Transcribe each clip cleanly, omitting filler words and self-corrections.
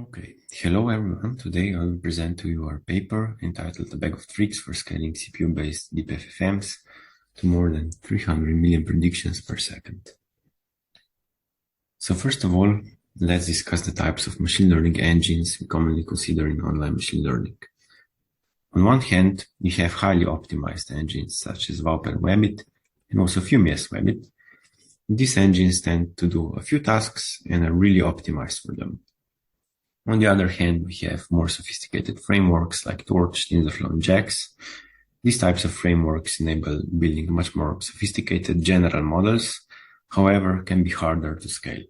Okay, hello everyone. Today I will present to you our paper entitled "A Bag of Tricks for Scaling CPU-based Deep FFMs to More than 300 million predictions per second." So first of all, let's discuss the types of machine learning engines we commonly consider in online machine learning. On one hand, we have highly optimized engines such as VALP and Webbit, and also FFMs Webbit. These engines tend to do a few tasks and are really optimized for them. On the other hand, we have more sophisticated frameworks like Torch, TensorFlow, and JAX. These types of frameworks enable building much more sophisticated general models, however, can be harder to scale.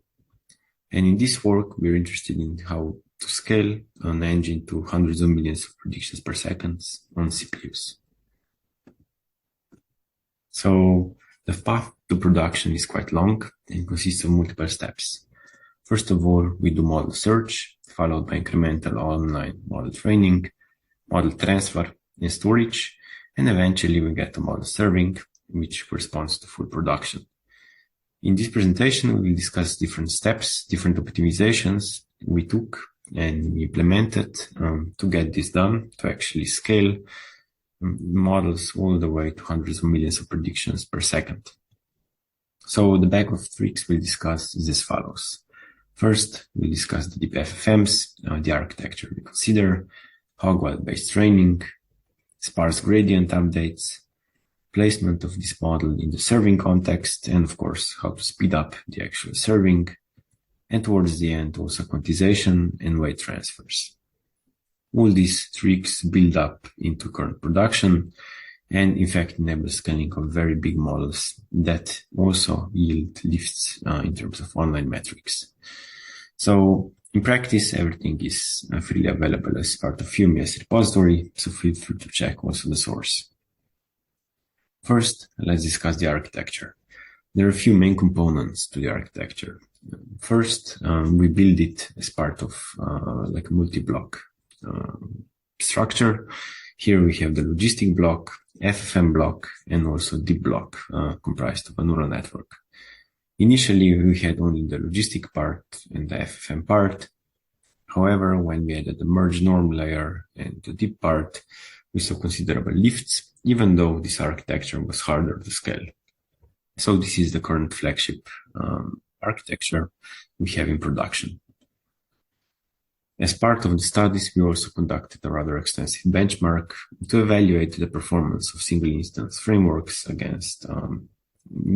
And in this work, we're interested in how to scale an engine to hundreds of millions of predictions per second on CPUs. So the path to production is quite long and consists of multiple steps. First of all, we do model search, followed by incremental online model training, model transfer, and storage, and eventually we get to model serving, which corresponds to full production. In this presentation, we will discuss different steps, different optimizations we took and we implemented to get this done, to actually scale models all the way to hundreds of millions of predictions per second. So the bag of tricks we'll discuss is as follows. First, we'll discuss the deep FFMs, the architecture we consider, hog-wild-based training, sparse gradient updates, placement of this model in the serving context, and of course, how to speed up the actual serving, and towards the end, also quantization and weight transfers. All these tricks build up into current production and in fact enable scaling of very big models that also yield lifts in terms of online metrics. So in practice, everything is freely available as part of FFMs repository, so feel free to check also the source. First, let's discuss the architecture. There are a few main components to the architecture. First, we build it as part of like a multi-block structure. Here we have the logistic block, FFM block, and also deep block comprised of a neural network. Initially, we had only the logistic part and the FFM part. However, when we added the merge norm layer and the deep part, we saw considerable lifts, even though this architecture was harder to scale. So this is the current flagship architecture we have in production. As part of the studies, we also conducted a rather extensive benchmark to evaluate the performance of single instance frameworks against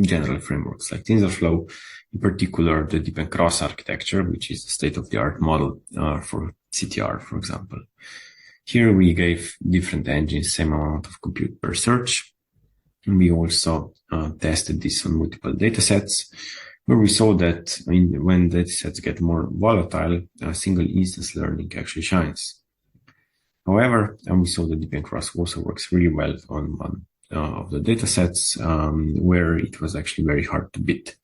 general frameworks like TensorFlow, in particular the deep and cross architecture, which is the state-of-the-art model for CTR, for example. Here we gave different engines same amount of compute per search. And we also tested this on multiple datasets, where we saw that when datasets get more volatile, single instance learning actually shines. However, we saw that deep and cross also works really well on one of the datasets where it was actually very hard to beat.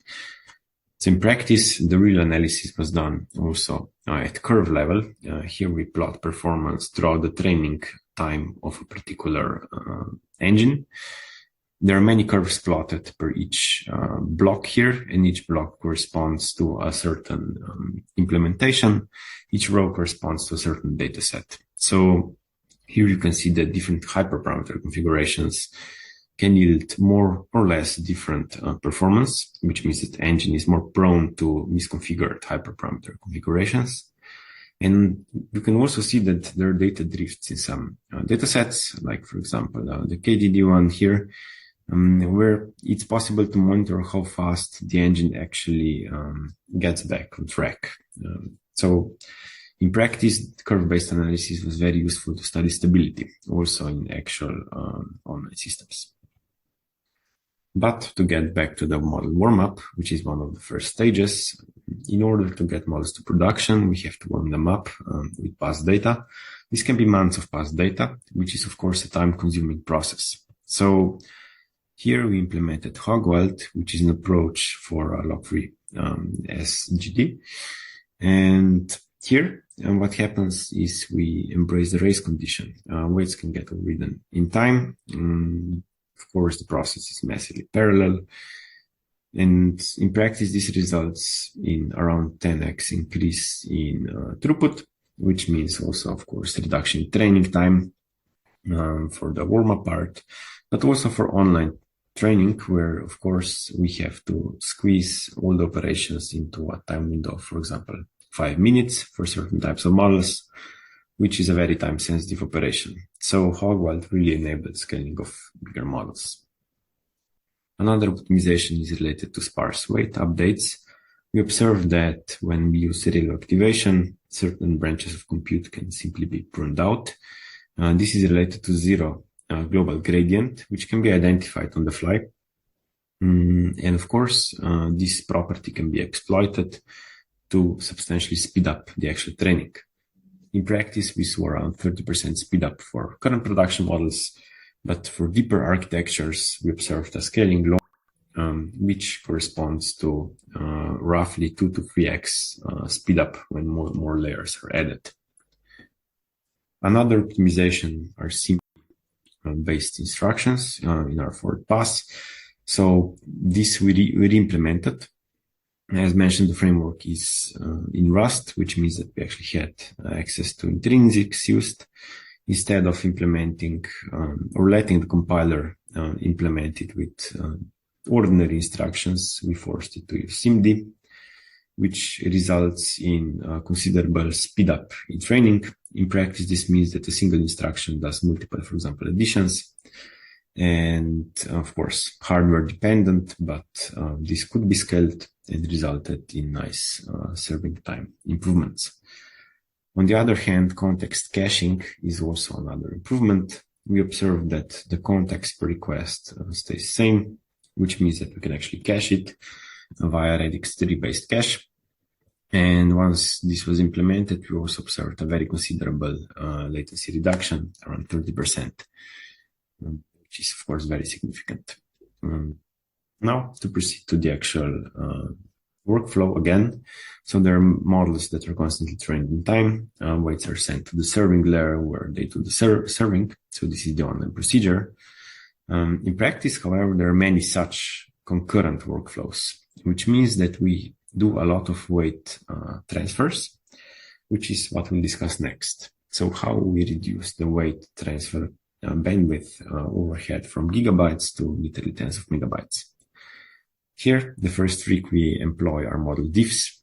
So in practice, the real analysis was done also at curve level. Here we plot performance throughout the training time of a particular engine. There are many curves plotted per each block here, and each block corresponds to a certain implementation. Each row corresponds to a certain dataset. So here you can see that different hyperparameter configurations can yield more or less different performance, which means that the engine is more prone to misconfigured hyperparameter configurations. And you can also see that there are data drifts in some datasets, like for example, the KDD one here, where it's possible to monitor how fast the engine actually gets back on track. So in practice, curve-based analysis was very useful to study stability, also in actual online systems. But to get back to the model warm-up, which is one of the first stages, in order to get models to production, we have to warm them up with past data. This can be months of past data, which is of course a time-consuming process. So here we implemented hog-wild, which is an approach for log-free SGD. And here, what happens is we embrace the race condition. Weights can get overridden in time. Of course, the process is massively parallel. And in practice, this results in around 10x increase in throughput. which means also, of course, reduction in training time for the warm-up part, but also for online training, where, of course, we have to squeeze all the operations into a time window, for example, 5 minutes for certain types of models, which is a very time-sensitive operation. So Hogwild really enabled scaling of bigger models. Another optimization is related to sparse weight updates. We observed that when we use serial activation, certain branches of compute can simply be pruned out. This is related to zero global gradient, which can be identified on the fly. And of course, this property can be exploited to substantially speed up the actual training. In practice, we saw around 30% speed up for current production models, but for deeper architectures, we observed a scaling law, which corresponds to roughly 2 to 3x speed up when more layers are added. Another optimization are based instructions in our forward pass. So this we re-implemented. As mentioned, the framework is in Rust, which means that we actually had access to intrinsics used instead of implementing or letting the compiler implement it with ordinary instructions. We forced it to use SIMD, which results in considerable speed up in training. In practice, this means that a single instruction does multiple, for example, additions, and of course, hardware dependent, but this could be scaled and resulted in nice serving time improvements. On the other hand, context caching is also another improvement. We observed that the context per request stays the same, which means that we can actually cache it via Radix 3-based cache. And once this was implemented, we also observed a very considerable latency reduction, around 30%, which is, of course, very significant. Now, to proceed to the actual workflow again. So there are models that are constantly trained in time. Weights are sent to the serving layer where they do the serving. So this is the online procedure. In practice, however, there are many such concurrent workflows, which means that we do a lot of weight transfers, which is what we'll discuss next. So how we reduce the weight transfer bandwidth overhead from gigabytes to literally tens of megabytes. Here, the first trick we employ are model diffs.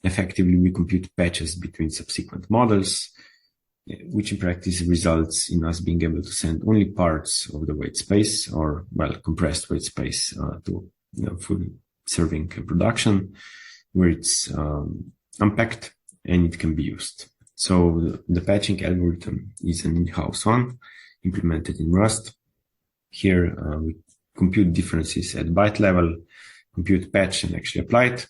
Effectively, we compute patches between subsequent models, which in practice results in us being able to send only parts of the weight space or, well, compressed weight space to full serving and production, where it's unpacked and it can be used. So the patching algorithm is an in-house one implemented in Rust. Here, we compute differences at byte level, compute patch and actually apply it.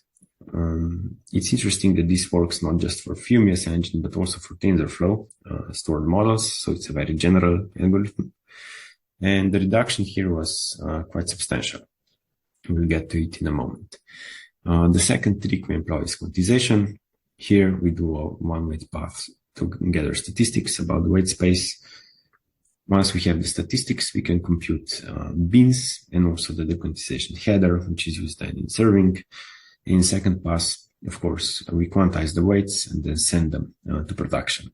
It's interesting that this works not just for FFMs engine, but also for TensorFlow stored models. So it's a very general algorithm. And the reduction here was quite substantial. We'll get to it in a moment. The second trick we employ is quantization. Here we do a one-weight path to gather statistics about the weight space. Once we have the statistics, we can compute bins and also the dequantization header, which is used in serving. In second pass, of course, we quantize the weights and then send them to production.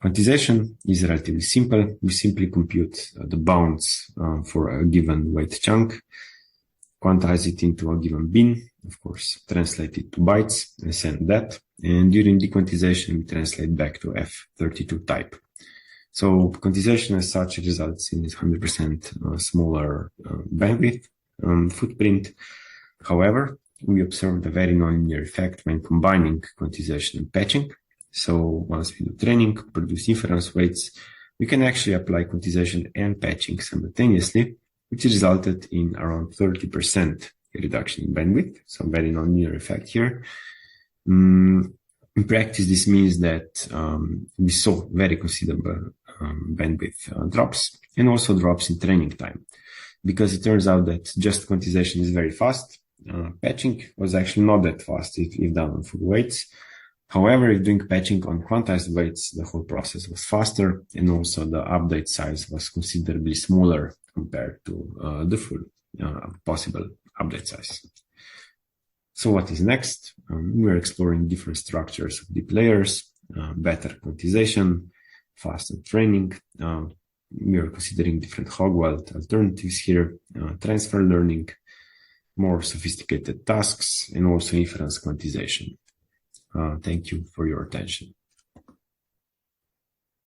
Quantization is relatively simple. We simply compute the bounds for a given weight chunk, quantize it into a given bin, of course, translate it to bytes and send that. And during dequantization, we translate back to F32 type. So quantization as such results in this 100% smaller bandwidth footprint. However, we observed a very nonlinear effect when combining quantization and patching. So once we do training, produce inference weights, we can actually apply quantization and patching simultaneously, which resulted in around 30% reduction in bandwidth. So very nonlinear effect here. In practice, this means that we saw very considerable bandwidth drops and also drops in training time, because it turns out that just quantization is very fast. Patching was actually not that fast if done on full weights. However, if doing patching on quantized weights, the whole process was faster, and also the update size was considerably smaller compared to the full possible update size. So what is next? We're exploring different structures of deep layers. better quantization, faster training. We are considering different Hogwarts alternatives here, transfer learning, more sophisticated tasks, and also inference quantization. Thank you for your attention.